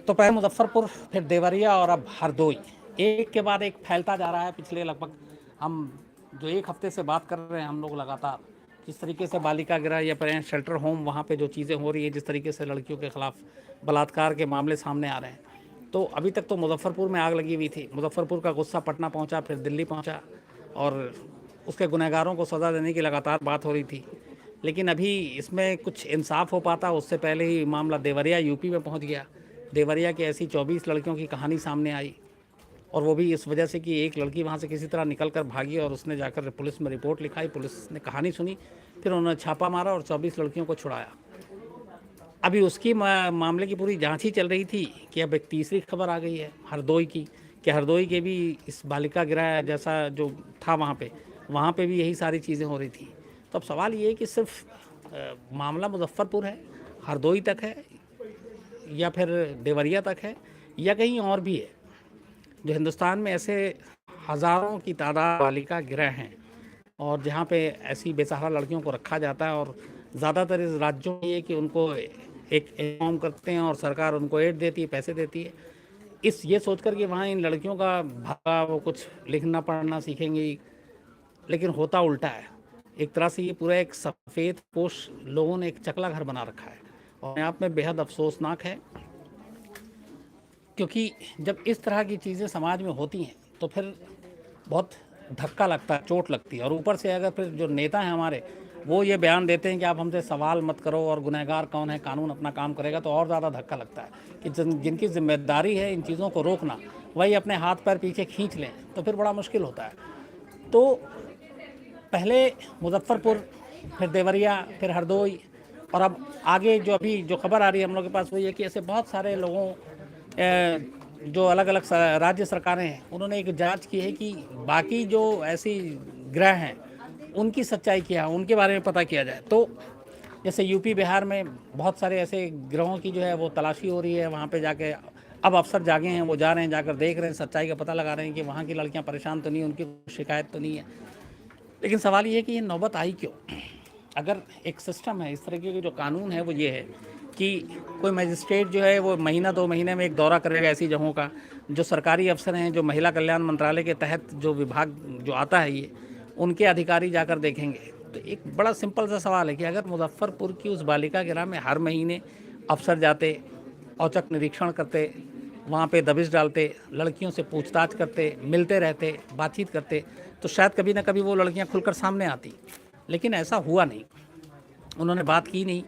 तो पहले मुजफ्फरपुर, फिर देवरिया और अब हरदोई, एक के बाद एक फैलता जा रहा है। पिछले लगभग हम जो एक हफ्ते से बात कर रहे हैं हम लोग लगातार, जिस तरीके से बालिका गृह या फिर शेल्टर होम, वहाँ पे जो चीज़ें हो रही है, जिस तरीके से लड़कियों के खिलाफ बलात्कार के मामले सामने आ रहे हैं, तो अभी तक तो मुजफ्फरपुर में आग लगी हुई थी। मुजफ्फरपुर का गुस्सा पटना पहुँचा, फिर दिल्ली पहुँचा, और उसके गुनहगारों को सज़ा देने की लगातार बात हो रही थी। लेकिन अभी इसमें कुछ इंसाफ हो पाता उससे पहले ही मामला देवरिया यूपी में पहुंच गया। देवरिया की ऐसी 24 लड़कियों की कहानी सामने आई, और वो भी इस वजह से कि एक लड़की वहाँ से किसी तरह निकल कर भागी और उसने जाकर पुलिस में रिपोर्ट लिखाई, पुलिस ने कहानी सुनी, फिर उन्होंने छापा मारा और 24 लड़कियों को छुड़ाया। अभी उसकी मामले की पूरी जांच ही चल रही थी कि अब एक तीसरी खबर आ गई है हरदोई की, कि हरदोई के भी इस बालिका गृह जैसा जो था वहाँ पे भी यही सारी चीज़ें हो रही थी। तो अब सवाल ये है कि सिर्फ मामला मुजफ्फरपुर है, हरदोई तक है, या फिर देवरिया तक है, या कहीं और भी है। जो हिंदुस्तान में ऐसे हज़ारों की तादाद बालिका गृह हैं और जहाँ पे ऐसी बेसहारा लड़कियों को रखा जाता है, और ज़्यादातर इस राज्यों में ये कि उनको एक इनाम करते हैं और सरकार उनको एड देती है, पैसे देती है, ये सोच कर कि वहाँ इन लड़कियों का भला, वो कुछ लिखना पढ़ना सीखेंगी, लेकिन होता उल्टा है। एक तरह से ये पूरा एक सफ़ेद पोश लोगों ने एक चकला घर बना रखा है, और आप में बेहद अफसोसनाक है, क्योंकि जब इस तरह की चीज़ें समाज में होती हैं तो फिर बहुत धक्का लगता है, चोट लगती है। और ऊपर से अगर फिर जो नेता हैं हमारे, वो ये बयान देते हैं कि आप हमसे सवाल मत करो और गुनहगार कौन है, कानून अपना काम करेगा, तो और ज़्यादा धक्का लगता है कि जिनकी जिम्मेदारी है इन चीज़ों को रोकना, वही अपने हाथ पैर पीछे खींच लें, तो फिर बड़ा मुश्किल होता है। तो पहले मुजफ्फरपुर, फिर देवरिया, फिर हरदोई, और अब आगे जो अभी जो खबर आ रही है हम लोग के पास वो ये कि ऐसे बहुत सारे लोगों, जो अलग अलग राज्य सरकारें हैं, उन्होंने एक जांच की है कि बाकी जो ऐसी ग्रह हैं उनकी सच्चाई क्या है, उनके बारे में पता किया जाए। तो जैसे यूपी बिहार में बहुत सारे ऐसे ग्रहों की जो है वो तलाशी हो रही है, वहाँ पे जाके अब अफसर जागे हैं, वो जा रहे हैं, जाकर देख रहे हैं, सच्चाई का पता लगा रहे हैं कि वहाँ की लड़कियाँ परेशान तो नहीं, उनकी शिकायत तो नहीं है। लेकिन सवाल ये है कि ये नौबत आई क्यों? अगर एक सिस्टम है, इस तरीके के जो कानून है वो ये है कि कोई मजिस्ट्रेट जो है वो महीना 2 महीने में एक दौरा करेगा ऐसी जगहों का, जो सरकारी अफसर हैं, जो महिला कल्याण मंत्रालय के तहत जो विभाग जो आता है, ये उनके अधिकारी जाकर देखेंगे। तो एक बड़ा सिंपल सा सवाल है कि अगर मुजफ्फरपुर की उस बालिका गृह में हर महीने अफसर जाते, औचक निरीक्षण करते, वहाँ पे दबिश डालते, लड़कियों से पूछताछ करते, मिलते रहते, बातचीत करते, तो शायद कभी ना कभी वो लड़कियाँ खुलकर सामने आती। लेकिन ऐसा हुआ नहीं, उन्होंने बात की नहीं।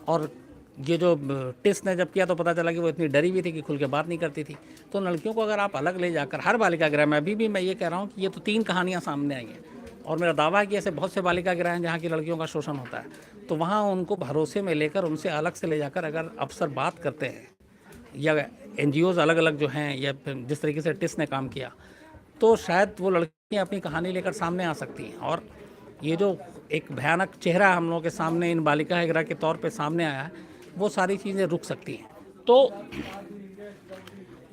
और ये जो टेस्ट ने जब किया तो पता चला कि वो इतनी डरी हुई थी कि खुल के बात नहीं करती थी। तो लड़कियों को अगर आप अलग ले जाकर हर बालिका गृह में, अभी भी मैं ये कह रहा हूँ कि ये तो 3 कहानियाँ सामने आई हैं, और मेरा दावा है कि ऐसे बहुत से बालिका गृह हैं जहाँ की लड़कियों का शोषण होता है, तो वहाँ उनको भरोसे में लेकर उनसे अलग से ले जाकर अगर अफसर बात करते हैं, या NGOs अलग अलग जो हैं, या जिस तरीके से टिस ने काम किया, तो शायद वो लड़कियाँ अपनी कहानी लेकर सामने आ सकती हैं। और ये जो एक भयानक चेहरा हम लोगों के सामने इन बालिका गृह के तौर पे सामने आया है, वो सारी चीज़ें रुक सकती हैं। तो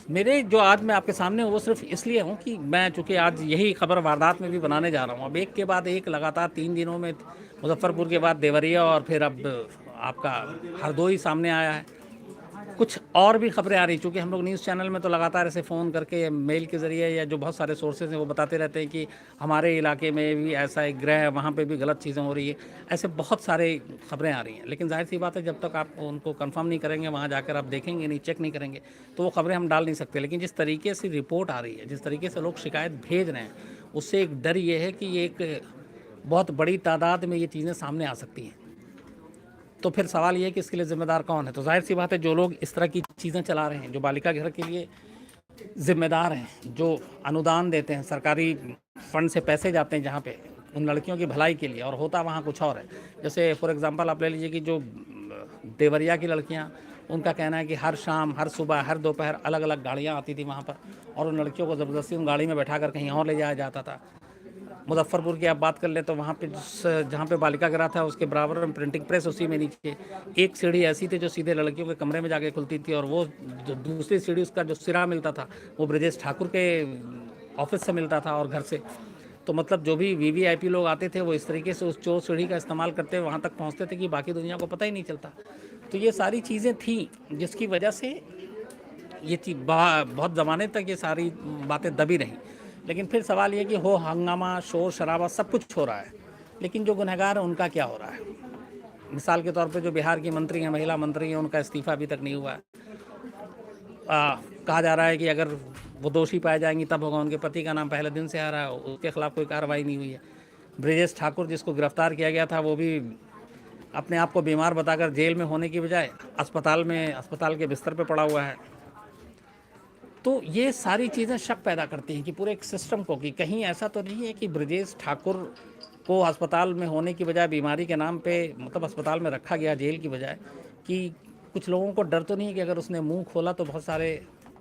मेरे जो आज मैं आपके सामने हूँ वो सिर्फ इसलिए हूँ कि मैं चूँकि आज यही खबर वारदात में भी बनाने जा रहा हूँ। अब एक के बाद एक लगातार 3 दिनों में मुजफ्फरपुर के बाद देवरिया और फिर अब आपका हरदोई सामने आया है। कुछ और भी खबरें आ रही, चूँकि हम लोग न्यूज़ चैनल में तो लगातार ऐसे फ़ोन करके या मेल के ज़रिए, या जो बहुत सारे सोर्सेज हैं वो बताते रहते हैं कि हमारे इलाके में भी ऐसा एक ग्रह है, वहाँ पे भी गलत चीज़ें हो रही है। ऐसे बहुत सारे खबरें आ रही हैं, लेकिन जाहिर सी बात है जब तक आप उनको कंफर्म नहीं करेंगे, वहाँ जाकर आप देखेंगे नहीं, चेक नहीं करेंगे, तो वो खबरें हम डाल नहीं सकते। लेकिन जिस तरीके से रिपोर्ट आ रही है, जिस तरीके से लोग शिकायत भेज रहे हैं, उससे एक डर ये है कि ये एक बहुत बड़ी तादाद में ये चीज़ें सामने आ सकती हैं। तो फिर सवाल ये है कि इसके लिए ज़िम्मेदार कौन है? तो जाहिर सी बात है जो लोग इस तरह की चीज़ें चला रहे हैं, जो बालिका गृह के लिए ज़िम्मेदार हैं, जो अनुदान देते हैं, सरकारी फंड से पैसे जाते हैं जहाँ पे उन लड़कियों की भलाई के लिए, और होता वहाँ कुछ और है। जैसे फॉर एग्ज़ाम्पल आप ले लीजिए कि जो देवरिया की लड़कियाँ, उनका कहना है कि हर शाम, हर सुबह, हर दोपहर अलग अलग गाड़ियाँ आती थी वहाँ पर, और उन लड़कियों को ज़बरदस्ती उन गाड़ी में बैठा कर कहीं और ले जाया जाता था। मुजफ्फरपुर की आप बात कर ले तो वहाँ पे जहाँ पे बालिका गृह था उसके बराबर में प्रिंटिंग प्रेस, उसी में नीचे एक सीढ़ी ऐसी थी जो सीधे लड़कियों के कमरे में जाके खुलती थी, और वो जो दूसरी सीढ़ी उसका जो सिरा मिलता था वो ब्रजेश ठाकुर के ऑफिस से मिलता था और घर से। तो मतलब जो भी वीवीआईपी लोग आते थे वो इस तरीके से उस चोर सीढ़ी का इस्तेमाल करते वहाँ तक पहुँचते थे कि बाकी दुनिया को पता ही नहीं चलता। तो ये सारी चीज़ें थी जिसकी वजह से ये चीज़ बहुत ज़माने तक ये सारी बातें दबी रहीं। लेकिन फिर सवाल ये कि हो हंगामा, शोर शराबा सब कुछ हो रहा है, लेकिन जो गुनहगार हैं उनका क्या हो रहा है? मिसाल के तौर पे जो बिहार की मंत्री हैं, महिला मंत्री हैं, उनका इस्तीफ़ा अभी तक नहीं हुआ है। कहा जा रहा है कि अगर वो दोषी पाए जाएंगी तब होगा। उनके पति का नाम पहले दिन से आ रहा है, उसके खिलाफ कोई कार्रवाई नहीं हुई है। ब्रजेश ठाकुर जिसको गिरफ्तार किया गया था वो भी अपने आप को बीमार बताकर जेल में होने की बजाय अस्पताल के बिस्तर पे पड़ा हुआ है। तो ये सारी चीज़ें शक पैदा करती हैं कि पूरे एक सिस्टम को, कि कहीं ऐसा तो नहीं है कि ब्रजेश ठाकुर को अस्पताल में होने की बजाय बीमारी के नाम पे मतलब अस्पताल में रखा गया जेल की बजाय, कि कुछ लोगों को डर तो नहीं है कि अगर उसने मुंह खोला तो बहुत सारे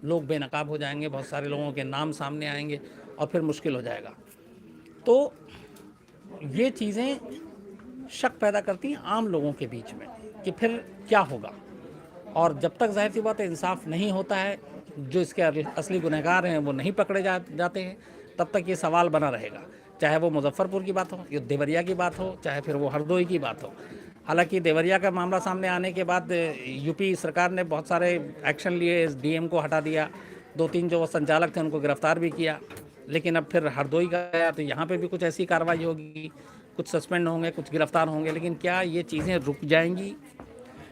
लोग बेनकाब हो जाएंगे, बहुत सारे लोगों के नाम सामने आएंगे और फिर मुश्किल हो जाएगा। तो ये चीज़ें शक पैदा करती हैं आम लोगों के बीच में कि फिर क्या होगा। और जब तक जाहिर सी बात है इंसाफ नहीं होता है, जो इसके असली गुनहगार हैं वो नहीं पकड़े जाते हैं, तब तक ये सवाल बना रहेगा। चाहे वो मुजफ्फरपुर की बात हो या देवरिया की बात हो, चाहे फिर वो हरदोई की बात हो। हालांकि देवरिया का मामला सामने आने के बाद यूपी सरकार ने बहुत सारे एक्शन लिए, डीएम को हटा दिया, 2-3 जो वो संचालक थे उनको गिरफ्तार भी किया। लेकिन अब फिर हरदोई का गया तो यहाँ पे भी कुछ ऐसी कार्रवाई होगी, कुछ सस्पेंड होंगे, कुछ गिरफ्तार होंगे। लेकिन क्या ये चीज़ें रुक जाएंगी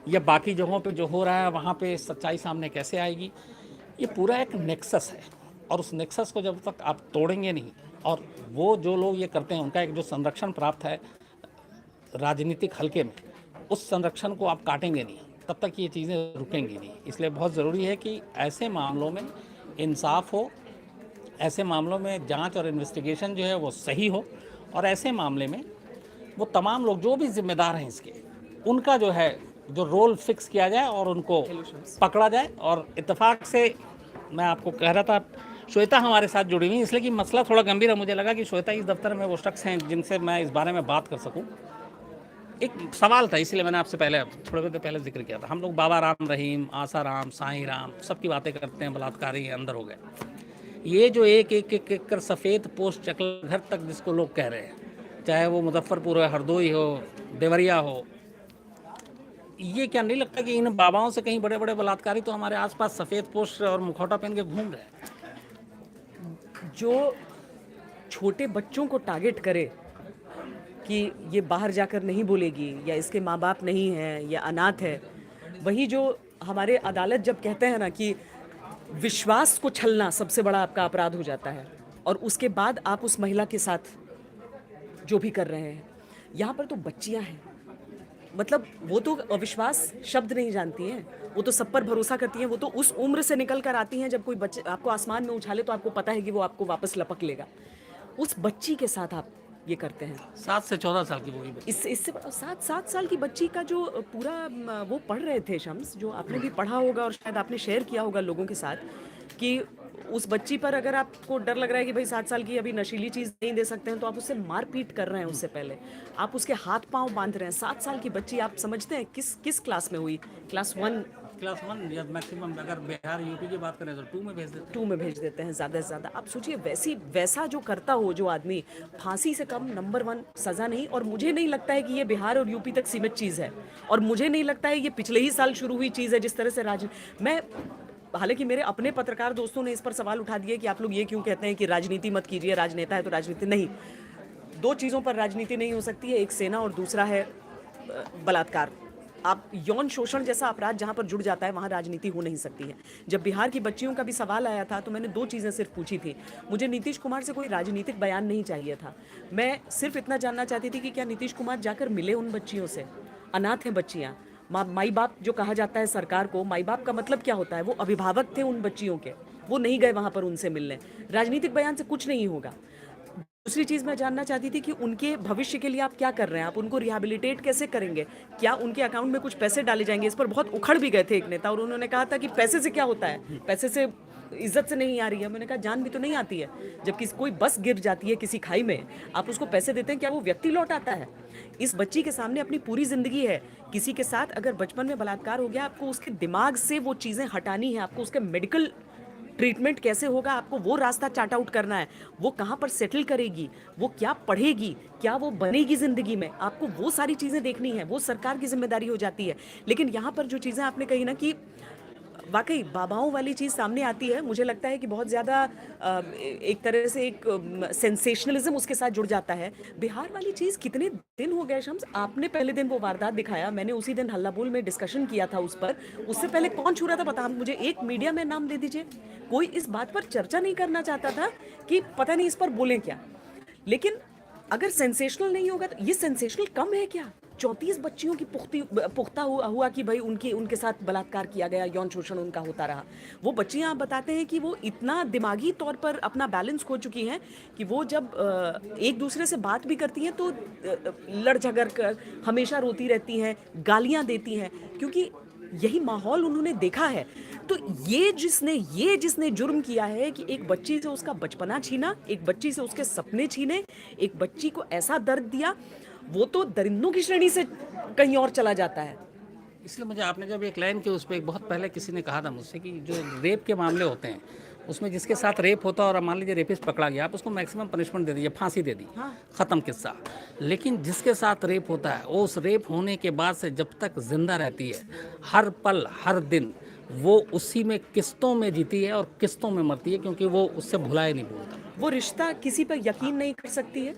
या बाकी जगहों पे जो हो रहा है वहाँ पे सच्चाई सामने कैसे आएगी? ये पूरा एक नेक्सस है और उस नेक्सस को जब तक आप तोड़ेंगे नहीं, और वो जो लोग ये करते हैं उनका एक जो संरक्षण प्राप्त है राजनीतिक हलके में, उस संरक्षण को आप काटेंगे नहीं, तब तक ये चीज़ें रुकेंगी नहीं। इसलिए बहुत ज़रूरी है कि ऐसे मामलों में इंसाफ हो, ऐसे मामलों में जांच और इन्वेस्टिगेशन जो है वो सही हो, और ऐसे मामले में वो तमाम लोग जो भी जिम्मेदार हैं इसके, उनका जो है जो रोल फिक्स किया जाए और उनको पकड़ा जाए। और इत्तेफाक से मैं आपको कह रहा था, श्वेता हमारे साथ जुड़ी हुई, इसलिए कि मसला थोड़ा गंभीर है। मुझे लगा कि श्वेता इस दफ्तर में वो शख्स हैं जिनसे मैं इस बारे में बात कर सकूं। एक सवाल था, इसलिए मैंने आपसे थोड़े देर पहले जिक्र किया था। हम लोग बाबा राम रहीम, आसा राम, साईं राम सबकी बातें करते हैं, बलात्कारी अंदर हो गए। ये जो एक कर सफ़ेद पोस्ट चकल घर तक जिसको लोग कह रहे हैं, चाहे वो मुजफ्फरपुर हो, हरदोई हो, देवरिया हो, ये क्या नहीं लगता कि इन बाबाओं से कहीं बड़े बड़े बलात्कारी तो हमारे आसपास सफ़ेद पोस्ट और मुखौटा पहन के घूम रहे हैं? जो छोटे बच्चों को टारगेट करे कि ये बाहर जाकर नहीं बोलेगी, या इसके माँ बाप नहीं हैं, या अनाथ है, वही जो हमारे अदालत जब कहते हैं ना कि विश्वास को छलना सबसे बड़ा आपका अपराध हो जाता है, और उसके बाद आप उस महिला के साथ जो भी कर रहे हैं। यहाँ पर तो बच्चियाँ हैं, मतलब वो तो अविश्वास शब्द नहीं जानती हैं, वो तो सब पर भरोसा करती हैं। वो तो उस उम्र से निकल कर आती हैं जब कोई बच्चे आपको आसमान में उछाले तो आपको पता है कि वो आपको वापस लपक लेगा। उस बच्ची के साथ आप ये करते हैं। 7 से 14 साल की वो ही इससे 7 साल की बच्ची का जो पूरा वो पढ़ रहे थे शम्स, जो आपने भी पढ़ा होगा और शायद आपने शेयर किया होगा लोगों के साथ, कि उस बच्ची पर अगर आपको डर लग रहा है कि भाई 7 साल की अभी नशीली चीज़ नहीं दे सकते हैं, तो आप उससे मारपीट कर रहे हैं। उससे पहले आप उसके हाथ पांव बांध रहे हैं। 7 साल की बच्ची, आप समझते हैं किस क्लास में हुई? क्लास 1 या मैक्सिमम अगर बिहार यूपी की बात करें तो 2 में भेज देते हैं। 2 में भेज देते हैं ज़्यादा से ज़्यादा। आप सोचिए वैसा जो करता हो जो आदमी, फांसी से कम नंबर 1 सज़ा नहीं। और मुझे नहीं लगता है कि ये बिहार और यूपी तक सीमित चीज़ है, और मुझे नहीं लगता है ये पिछले ही साल शुरू हुई चीज़ है। जिस तरह से हालांकि मेरे अपने पत्रकार दोस्तों ने इस पर सवाल उठा दिए कि आप लोग ये क्यों कहते हैं कि राजनीति मत कीजिए, राजनेता है तो राजनीति नहीं। 2 चीज़ों पर राजनीति नहीं हो सकती है, एक सेना और दूसरा है बलात्कार। आप यौन शोषण जैसा अपराध जहां पर जुड़ जाता है वहां राजनीति हो नहीं सकती है। जब बिहार की बच्चियों का भी सवाल आया था तो मैंने 2 चीज़ें सिर्फ पूछी थी। मुझे नीतीश कुमार से कोई राजनीतिक बयान नहीं चाहिए था। मैं सिर्फ इतना जानना चाहती थी कि क्या नीतीश कुमार जाकर मिले उन बच्चियों से? अनाथ हैं बच्चियाँ, माई बाप जो कहा जाता है सरकार को, माई बाप का मतलब क्या होता है? वो अभिभावक थे उन बच्चियों के, वो नहीं गए वहां पर उनसे मिलने। राजनीतिक बयान से कुछ नहीं होगा। दूसरी चीज़ मैं जानना चाहती थी कि उनके भविष्य के लिए आप क्या कर रहे हैं? आप उनको रिहैबिलिटेट कैसे करेंगे? क्या उनके अकाउंट में कुछ पैसे डाले जाएंगे? इस पर बहुत उखड़ भी गए थे एक नेता, और उन्होंने कहा था कि पैसे से क्या होता है, पैसे से इज्जत से नहीं आ रही है। मैंने कहा जान भी तो नहीं आती है। जब कोई बस गिर जाती है किसी खाई में, आप उसको पैसे देते हैं, क्या वो व्यक्ति लौट आता है? इस बच्ची के सामने अपनी पूरी जिंदगी है। किसी के साथ अगर बचपन में बलात्कार हो गया, आपको उसके दिमाग से वो चीज़ें हटानी है, आपको उसके मेडिकल ट्रीटमेंट कैसे होगा, आपको वो रास्ता चार्ट आउट करना है। वो कहाँ पर सेटल करेगी, वो क्या पढ़ेगी, क्या वो बनेगी ज़िंदगी में, आपको वो सारी चीज़ें देखनी है, वो सरकार की जिम्मेदारी हो जाती है। लेकिन यहाँ पर जो चीज़ें आपने कही ना कि वाकई बाबाओं वाली चीज़ सामने आती है, मुझे लगता है कि बहुत ज़्यादा एक तरह से एक सेंसेशनलिज्म उसके साथ जुड़ जाता है। बिहार वाली चीज़ कितने दिन हो गए शम्स, आपने पहले दिन वो वारदात दिखाया, मैंने उसी दिन हल्ला बोल में डिस्कशन किया था उस पर। उससे पहले कौन छू रहा था पता, मुझे एक मीडिया में नाम दे दीजिए। कोई इस बात पर चर्चा नहीं करना चाहता था कि पता नहीं इस पर बोलें क्या। लेकिन अगर सेंसेशनल नहीं होगा तो ये सेंसेशनल कम है क्या? 34 बच्चियों की पुख्ता हुआ कि भाई उनके साथ बलात्कार किया गया, यौन शोषण उनका होता रहा। वो बच्चियां आप बताते हैं कि वो इतना दिमागी तौर पर अपना बैलेंस खो चुकी हैं कि वो जब एक दूसरे से बात भी करती हैं तो लड़ झगड़ कर हमेशा रोती रहती हैं, गालियां देती हैं, क्योंकि यही माहौल उन्होंने देखा है। तो ये जिसने जुर्म किया है कि एक बच्ची से उसका बचपना छीना, एक बच्ची से उसके सपने छीने, एक बच्ची को ऐसा दर्द दिया, वो तो दरिंदों की श्रेणी से कहीं और चला जाता है। इसलिए मुझे आपने जब एक लाइन की उस पर बहुत पहले किसी ने कहा था मुझसे कि जो रेप के मामले होते हैं उसमें जिसके साथ रेप होता है और मान लीजिए रेपिस्ट पकड़ा गया, आप उसको मैक्सिमम पनिशमेंट दे दीजिए, फांसी दे दी, ख़त्म किस्सा। लेकिन जिसके साथ रेप होता है वो उस रेप होने के बाद से जब तक जिंदा रहती है, हर पल हर दिन वो उसी में किस्तों में जीती है और किस्तों में मरती है, क्योंकि वो उससे भुला ही नहीं भूलता। वो रिश्ता किसी पर यकीन नहीं कर सकती है।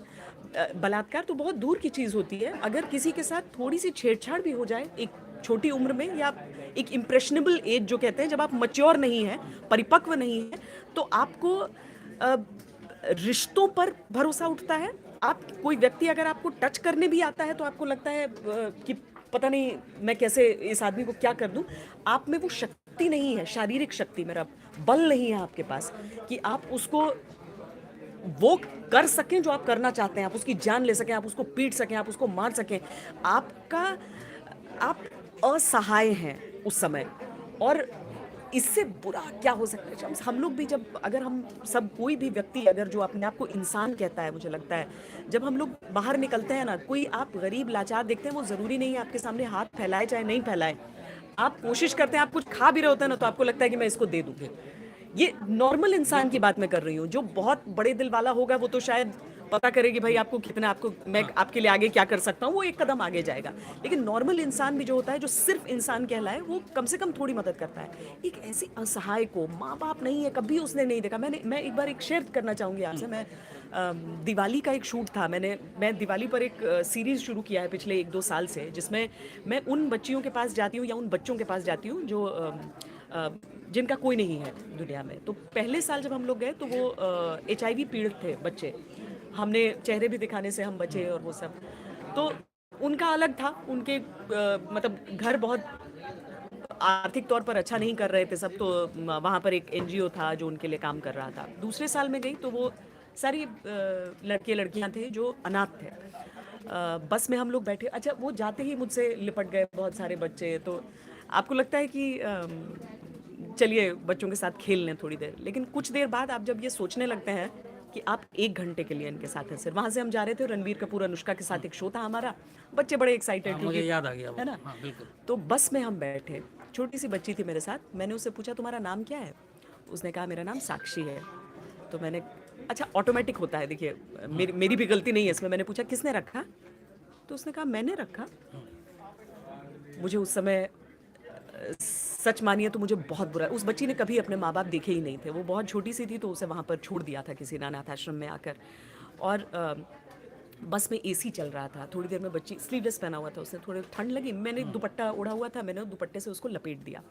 बलात्कार तो बहुत दूर की चीज़ होती है, अगर किसी के साथ थोड़ी सी छेड़छाड़ भी हो जाए एक छोटी उम्र में, या एक इम्प्रेशनेबल एज जो कहते हैं, जब आप मैच्योर नहीं हैं, परिपक्व नहीं हैं, तो आपको रिश्तों पर भरोसा उठता है। आप कोई व्यक्ति अगर आपको टच करने भी आता है तो आपको लगता है कि पता नहीं मैं कैसे इस आदमी को क्या कर दूं। आप में वो शक्ति नहीं है, शारीरिक शक्ति, मेरा बल नहीं है आपके पास कि आप उसको वो कर सकें जो आप करना चाहते हैं, आप उसकी जान ले सकें, आप उसको पीट सकें, आप उसको मार सकें। आप असहाय हैं उस समय। और इससे बुरा क्या हो सकता है शम्स? हम लोग भी जब, अगर हम सब कोई भी व्यक्ति अगर जो अपने आप को इंसान कहता है, मुझे लगता है जब हम लोग बाहर निकलते हैं ना, कोई आप गरीब लाचार देखते हैं, वो ज़रूरी नहीं है आपके सामने हाथ फैलाए चाहे नहीं फैलाए, आप कोशिश करते हैं, आप कुछ खा भी रहे होते हैं ना, तो आपको लगता है कि मैं इसको दे दूँ। ये नॉर्मल इंसान की बात मैं कर रही हूँ। जो बहुत बड़े दिल वाला होगा वो तो शायद पता करे कि भाई आपको कितना, आपको मैं आपके लिए आगे क्या कर सकता हूँ, वो एक कदम आगे जाएगा। लेकिन नॉर्मल इंसान भी जो होता है, जो सिर्फ इंसान कहलाए, वो कम से कम थोड़ी मदद करता है। एक ऐसी असहाय को, माँ बाप नहीं है, कभी उसने नहीं देखा। मैं एक बार एक शेयर करना चाहूँगी आपसे। मैं दिवाली का एक शूट था, मैं दिवाली पर एक सीरीज़ शुरू किया है पिछले 1-2 साल से, जिसमें मैं उन बच्चियों के पास जाती हूँ या उन बच्चों के पास जाती हूँ जो जिनका कोई नहीं है दुनिया में। तो पहले साल जब हम लोग गए तो वो HIV पीड़ित थे बच्चे, हमने चेहरे भी दिखाने से हम बचे और वो सब। तो उनका अलग था, उनके मतलब घर बहुत आर्थिक तौर पर अच्छा नहीं कर रहे थे सब, तो वहाँ पर एक NGO था जो उनके लिए काम कर रहा था। दूसरे साल में गई तो वो सारी लड़के लड़कियाँ थे जो अनाथ थे। बस में हम लोग बैठे, अच्छा वो जाते ही मुझसे लिपट गए बहुत सारे बच्चे। तो आपको लगता है कि चलिए बच्चों के साथ खेल लें थोड़ी देर, लेकिन कुछ देर बाद आप जब ये सोचने लगते हैं कि आप 1 घंटे के लिए इनके साथ हैं सिर्फ। वहाँ से हम जा रहे थे, रणबीर कपूर अनुष्का के साथ एक शो था हमारा, बच्चे बड़े एक्साइटेड थे, मुझे याद आ गया वो, है ना? हाँ बिल्कुल। तो बस में हम बैठे, छोटी सी बच्ची थी मेरे साथ, मैंने उससे पूछा तुम्हारा नाम क्या है? उसने कहा मेरा नाम साक्षी है। तो मैंने, अच्छा ऑटोमेटिक होता है, देखिए मेरी भी गलती नहीं है इसमें। मैंने पूछा किसने रखा? तो उसने कहा मैंने रखा। मुझे उस समय सच मानिए तो मुझे बहुत बुरा, उस बच्ची ने कभी अपने माँ बाप देखे ही नहीं थे, वो बहुत छोटी सी थी, तो उसे वहाँ पर छोड़ दिया था किसी ने अनाथ आश्रम में आकर। और बस में AC चल रहा था, थोड़ी देर में बच्ची स्लीवलेस पहना हुआ था, उसने थोड़ी ठंड लगी, मैंने दुपट्टा ओढ़ा हुआ था, मैंने दुपट्टे से उसको लपेट दिया,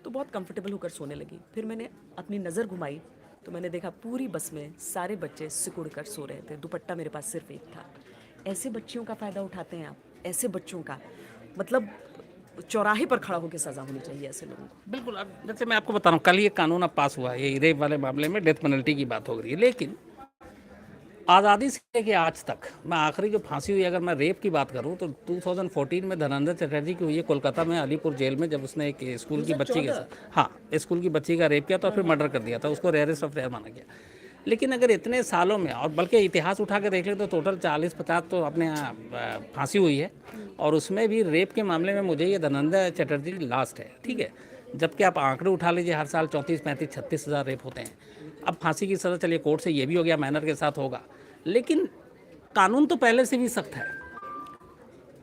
तो बहुत कंफर्टेबल होकर सोने लगी। फिर मैंने अपनी नज़र घुमाई तो मैंने देखा पूरी बस में सारे बच्चे सिकुड़ कर सो रहे थे, दुपट्टा मेरे पास सिर्फ एक था। ऐसे बच्चियों का फ़ायदा उठाते हैं आप, ऐसे बच्चों का, मतलब चौराहे पर खड़ा होकर सज़ा होनी चाहिए ऐसे लोगों को। बिल्कुल। अब जैसे मैं आपको बता रहा हूँ, कल ये कानून अब पास हुआ है, ये रेप वाले मामले में डेथ पेनल्टी की बात हो रही है, लेकिन आज़ादी से लेके आज तक, मैं आखिरी जो फांसी हुई, अगर मैं रेप की बात करूं तो 2014 में धनंजय चटर्जी की हुई है कोलकाता में, अलीपुर जेल में, जब उसने एक स्कूल की बच्ची के साथ, हाँ स्कूल की बच्ची का रेप किया था और फिर मर्डर कर दिया था, उसको रेयरेस्ट ऑफ रेयर माना गया। लेकिन अगर इतने सालों में, और बल्कि इतिहास उठा के देख ले तो टोटल 40-50 तो अपने यहाँ फांसी हुई है, और उसमें भी रेप के मामले में मुझे ये धनंजय चटर्जी लास्ट है, ठीक है। जबकि आप आंकड़े उठा लीजिए, हर साल 34, 35, 36 हज़ार रेप होते हैं। अब फांसी की सज़ा चलिए कोर्ट से ये भी हो गया, मैनर के साथ होगा, लेकिन कानून तो पहले से भी सख्त है।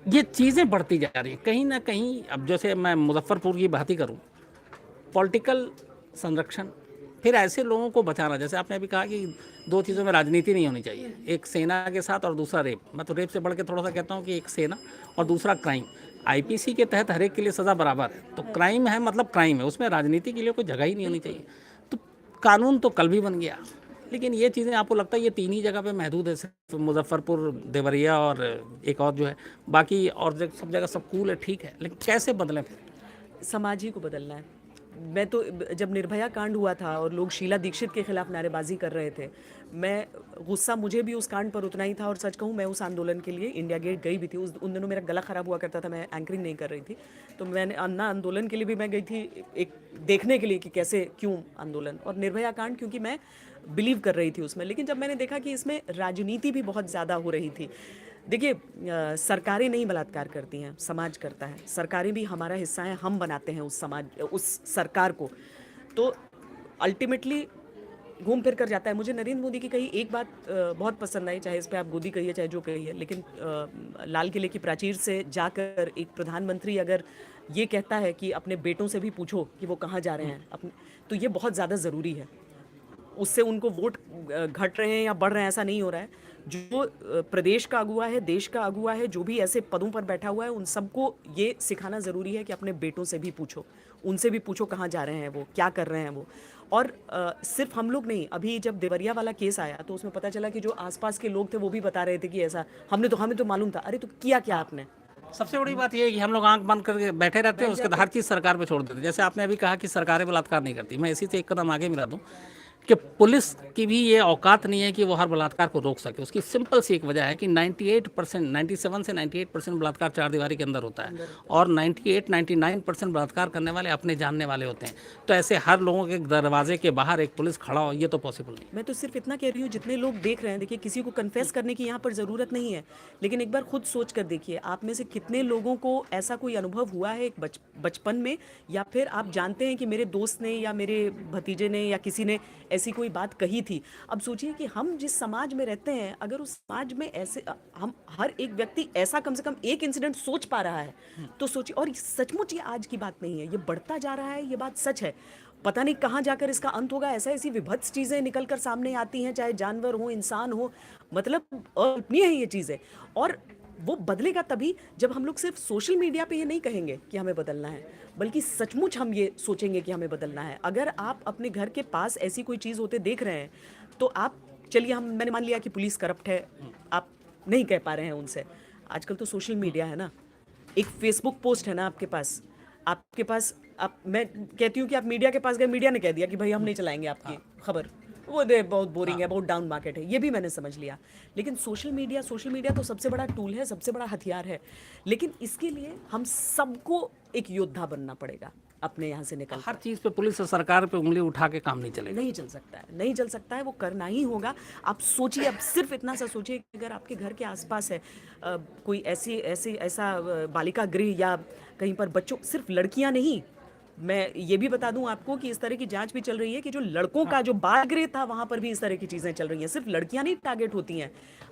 ये चीज़ें बढ़ती जा रही हैं कहीं ना कहीं। अब जैसे मैं मुजफ्फरपुर की बात ही करूँ, पॉलिटिकल संरक्षण, फिर ऐसे लोगों को बचाना, जैसे आपने अभी कहा कि दो चीज़ों में राजनीति नहीं होनी चाहिए, एक सेना के साथ और दूसरा रेप। मैं तो रेप से बढ़ के थोड़ा सा कहता हूँ कि एक सेना और दूसरा क्राइम। आईपीसी के तहत हर एक के लिए सज़ा बराबर है, तो क्राइम है मतलब क्राइम है, उसमें राजनीति के लिए कोई जगह ही नहीं होनी चाहिए। तो कानून तो कल भी बन गया, लेकिन ये चीज़ें आपको लगता है ये तीन ही जगह पे महदूद है, सिर्फ मुजफ्फरपुर, देवरिया और एक और जो है, बाकी और सब जगह सब कूल है, ठीक है, लेकिन कैसे बदलें फिर? समाज ही को बदलना है। मैं तो जब निर्भया कांड हुआ था और लोग शीला दीक्षित के खिलाफ नारेबाजी कर रहे थे, मैं गुस्सा मुझे भी उस कांड पर उतना ही था। और सच कहूँ, मैं उस आंदोलन के लिए इंडिया गेट गई भी थी। उन दिनों मेरा गला ख़राब हुआ करता था, मैं एंकरिंग नहीं कर रही थी, तो मैंने अन्ना आंदोलन के लिए भी मैं गई थी, एक देखने के लिए कि कैसे क्यों आंदोलन, और निर्भया कांड क्योंकि मैं बिलीव कर रही थी उसमें। लेकिन जब मैंने देखा कि इसमें राजनीति भी बहुत ज़्यादा हो रही थी। देखिए, सरकारें नहीं बलात्कार करती हैं, समाज करता है। सरकारें भी हमारा हिस्सा हैं, हम बनाते हैं उस समाज, उस सरकार को। तो अल्टीमेटली घूम फिर कर जाता है। मुझे नरेंद्र मोदी की कही एक बात बहुत पसंद आई, चाहे इस पे आप गोदी कहिए चाहे जो कहिए, लेकिन लाल किले की प्राचीर से जाकर एक प्रधानमंत्री अगर ये कहता है कि अपने बेटों से भी पूछो कि वो कहाँ जा रहे हैं अपने, तो ये बहुत ज़्यादा ज़रूरी है। उससे उनको वोट घट रहे हैं या बढ़ रहे हैं ऐसा नहीं हो रहा है। जो प्रदेश का अगुवा है, देश का अगुवा है, जो भी ऐसे पदों पर बैठा हुआ है, उन सबको ये सिखाना ज़रूरी है कि अपने बेटों से भी पूछो, उनसे भी पूछो कहाँ जा रहे हैं वो, क्या कर रहे हैं वो। और सिर्फ हम लोग नहीं, अभी जब देवरिया वाला केस आया तो उसमें पता चला कि जो आसपास के लोग थे वो भी बता रहे थे कि ऐसा हमें तो मालूम था। अरे तो किया क्या आपने? सबसे बड़ी बात यह है कि हम लोग आंख बंद करके बैठे रहते हैं, उसके बाद हर चीज़ सरकार पे छोड़ देते हैं। जैसे आपने अभी कहा कि सरकारें बलात्कार नहीं करती, मैं इसी से एक कदम आगे मिला दूं कि पुलिस की भी ये औकात नहीं है कि वो हर बलात्कार को रोक सके। उसकी सिंपल सी एक वजह है कि 98%, 97 से 98% बलात्कार चार दीवारी के अंदर होता है, और 98-99% बलात्कार करने वाले अपने जानने वाले होते हैं। तो ऐसे हर लोगों के दरवाजे के बाहर एक पुलिस खड़ा हो, ये तो पॉसिबल नहीं। मैं तो सिर्फ इतना कह रही हूँ, जितने लोग देख रहे हैं, देखिए किसी को कन्फेस करने की यहाँ पर ज़रूरत नहीं है, लेकिन एक बार खुद सोच कर देखिए, आप में से कितने लोगों को ऐसा कोई अनुभव हुआ है एक बचपन में, या फिर आप जानते हैं कि मेरे दोस्त ने या मेरे भतीजे ने या किसी ने ऐसी कोई बात कही थी। अब सोचिए कि हम जिस समाज में रहते हैं, अगर उस समाज में ऐसे हम हर एक व्यक्ति ऐसा कम से कम एक इंसिडेंट सोच पा रहा है, तो सोचिए। और सचमुच ये आज की बात नहीं है, ये बढ़ता जा रहा है, ये बात सच है। पता नहीं कहाँ जाकर इसका अंत होगा। ऐसी विभत्स चीज़ें निकल कर सामने आती हैं, चाहे जानवर हो, इंसान हो, मतलब अकल्पनीय है ये चीज़ें। और वो बदलेगा तभी जब हम लोग सिर्फ सोशल मीडिया पे ये नहीं कहेंगे कि हमें बदलना है, बल्कि सचमुच हम ये सोचेंगे कि हमें बदलना है। अगर आप अपने घर के पास ऐसी कोई चीज़ होते देख रहे हैं, तो आप चलिए, मैंने मान लिया कि पुलिस करप्ट है, आप नहीं कह पा रहे हैं उनसे। आजकल तो सोशल मीडिया है ना, एक फेसबुक पोस्ट है ना आपके पास, आप, मैं कहती हूँ कि आप मीडिया के पास गए, मीडिया ने कह दिया कि भाई हम नहीं चलाएंगे आपकी खबर, वो दे बहुत बोरिंग है, बहुत डाउन मार्केट है, ये भी मैंने समझ लिया। लेकिन सोशल मीडिया तो सबसे बड़ा टूल है, सबसे बड़ा हथियार है। लेकिन इसके लिए हम सबको एक योद्धा बनना पड़ेगा अपने यहाँ से निकल। हर चीज़ पे पुलिस और सरकार पे उंगली उठा के काम नहीं चलेगा, नहीं चल सकता है, नहीं चल सकता है, वो करना ही होगा। आप सोचिए, अब सिर्फ इतना सा सोचिए कि अगर आपके घर के आसपास है कोई ऐसा बालिका गृह या कहीं पर बच्चों, सिर्फ लड़कियां नहीं, मैं ये भी बता दूं आपको कि इस तरह की जांच भी चल रही है कि जो लड़कों का जो बाल गृह था, वहां पर भी इस तरह की चीजें चल रही हैं। सिर्फ लड़कियां नहीं टारगेट होती हैं,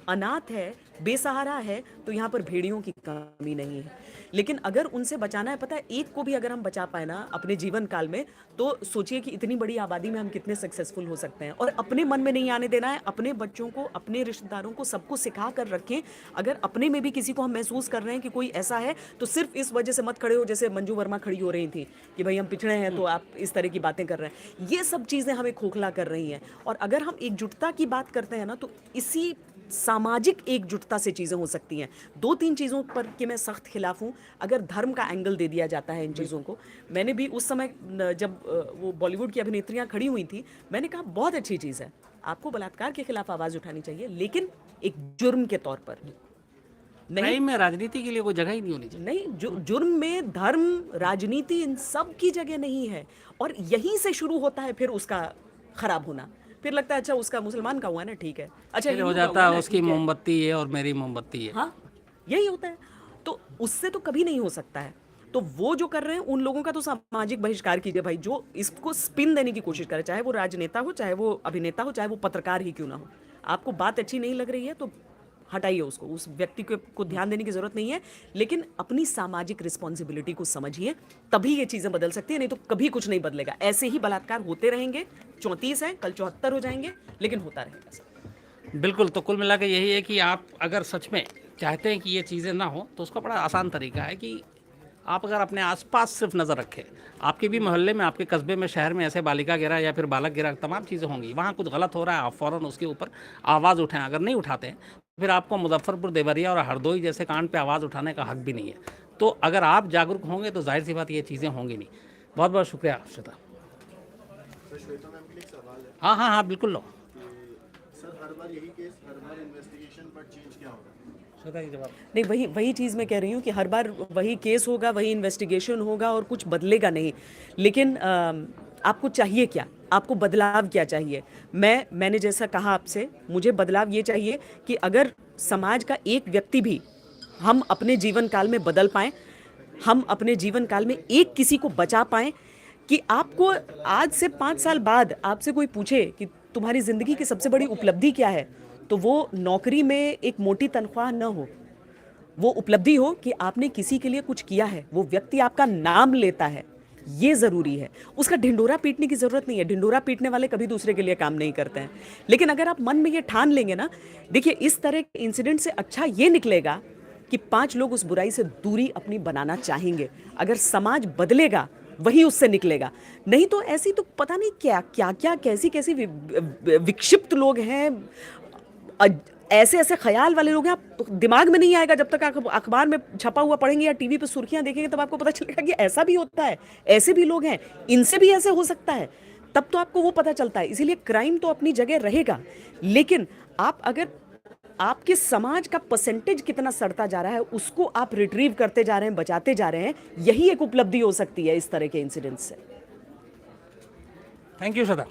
अनाथ है, बेसहारा है, तो यहाँ पर भेड़ियों की कमी नहीं है। लेकिन अगर उनसे बचाना है, पता है, एक को भी अगर हम बचा पाए ना अपने जीवन काल में, तो सोचिए कि इतनी बड़ी आबादी में हम कितने सक्सेसफुल हो सकते हैं। और अपने मन में नहीं आने देना है, अपने बच्चों को, अपने रिश्तेदारों को, सबको सिखा कर रखें। अगर अपने में भी किसी को हम महसूस कर रहे हैं कि कोई ऐसा है, तो सिर्फ इस वजह से मत खड़े हो जैसे मंजू वर्मा खड़ी हो रही थी कि भाई हम पिछड़े हैं तो आप इस तरह की बातें कर रहे हैं। ये सब चीज़ें हमें खोखला कर रही हैं। और अगर हम एकजुटता की बात करते हैं ना, तो इसी सामाजिक एकजुटता से चीज़ें हो सकती हैं। 2-3 चीज़ों पर कि मैं सख्त खिलाफ हूँ। अगर धर्म का एंगल दे दिया जाता है इन चीज़ों को, मैंने भी उस समय जब वो बॉलीवुड की अभिनेत्रियाँ खड़ी हुई थी, मैंने कहा बहुत अच्छी चीज़ है, आपको बलात्कार के खिलाफ आवाज़ उठानी चाहिए, लेकिन एक जुर्म के तौर पर नहीं, में राजनीति के लिए कोई जगह ही नहीं होनी चाहिए। नहीं, जुर्म में धर्म, राजनीति, इन सब की जगह नहीं है। और यहीं से शुरू होता है फिर उसका खराब होना। फिर लगता है अच्छा उसका मुसलमान का हुआ ना, ठीक है, अच्छा फिर हो जाता है उसकी मोमबत्ती है और मेरी मोमबत्ती है। हाँ, यही होता है। तो उससे तो कभी नहीं हो सकता है। तो वो जो कर रहे हैं उन लोगों का तो सामाजिक बहिष्कार कीजिए भाई, जो इसको स्पिन देने की कोशिश करे, चाहे वो राजनेता हो, चाहे वो अभिनेता हो, चाहे वो पत्रकार ही क्यों ना हो। आपको बात अच्छी नहीं लग रही है तो हटाइए उसको, उस व्यक्ति को ध्यान देने की जरूरत नहीं है, लेकिन अपनी सामाजिक रिस्पॉन्सिबिलिटी को समझिए, तभी ये चीजें बदल सकती है, नहीं तो कभी कुछ नहीं बदलेगा। ऐसे ही बलात्कार होते रहेंगे, 34 है, कल 74 हो जाएंगे, लेकिन होता रहेगा। बिल्कुल। तो कुल मिला के यही है कि आप अगर सच में चाहते हैं कि ये चीज़ें ना हो, तो उसका बड़ा आसान तरीका है कि आप अगर अपने आसपास सिर्फ नज़र रखें, आपके भी मोहल्ले में, आपके कस्बे में, शहर में ऐसे बालिका गिरा या फिर बालक गिरा, तमाम चीज़ें होंगी, वहाँ कुछ गलत हो रहा है, आप फ़ौरन उसके ऊपर आवाज़ उठाएं। अगर नहीं उठाते हैं फिर आपको मुजफ्फरपुर, देवरिया और हरदोई जैसे कांड पे आवाज़ उठाने का हक भी नहीं है। तो अगर आप जागरूक होंगे तो जाहिर सी बात ये चीज़ें होंगी नहीं। बहुत बहुत शुक्रिया श्वेता। श्वेता मैम के लिए एक सवाल है हाँ हाँ हाँ, बिल्कुल लो। कि सर हर बार यही केस, हर बार इन्वेस्टिगेशन, पर चेंज क्या होगा? श्वेता की जवाब। नहीं, वही चीज़ मैं कह रही हूँ कि हर बार वही केस होगा, वही इन्वेस्टिगेशन होगा और कुछ बदलेगा नहीं। लेकिन आपको चाहिए क्या, आपको बदलाव क्या चाहिए? मैंने जैसा कहा आपसे, मुझे बदलाव ये चाहिए कि अगर समाज का एक व्यक्ति भी हम अपने जीवन काल में बदल पाएँ, हम अपने जीवन काल में एक किसी को बचा पाएँ, कि आपको आज से 5 साल बाद आपसे कोई पूछे कि तुम्हारी ज़िंदगी की सबसे बड़ी उपलब्धि क्या है, तो वो नौकरी में एक मोटी तनख्वाह न हो, वो उपलब्धि हो कि आपने किसी के लिए कुछ किया है, वो व्यक्ति आपका नाम लेता है, ये ज़रूरी है। उसका ढिंढोरा पीटने की ज़रूरत नहीं है, ढिंढोरा पीटने वाले कभी दूसरे के लिए काम नहीं करते हैं। लेकिन अगर आप मन में ये ठान लेंगे ना, देखिए इस तरह के इंसिडेंट से अच्छा ये निकलेगा कि 5 लोग उस बुराई से दूरी अपनी बनाना चाहेंगे। अगर समाज बदलेगा वही उससे निकलेगा, नहीं तो ऐसी तो पता नहीं क्या कैसी कैसी विक्षिप्त लोग हैं, ऐसे ऐसे ख्याल वाले लोग हैं, आप दिमाग में नहीं आएगा जब तक आप अखबार में छपा हुआ पढ़ेंगे या टीवी पे सुर्खियां देखेंगे, तब आपको पता चलेगा कि ऐसा भी होता है, ऐसे भी लोग हैं, इनसे भी ऐसे हो सकता है, तब तो आपको वो पता चलता है। इसीलिए क्राइम तो अपनी जगह रहेगा, लेकिन आप अगर आपके समाज का परसेंटेज कितना सड़ता जा रहा है उसको आप रिट्रीव करते जा रहे हैं, बचाते जा रहे हैं, यही एक उपलब्धि हो सकती है इस तरह के इंसिडेंट से। Thank you Shweta.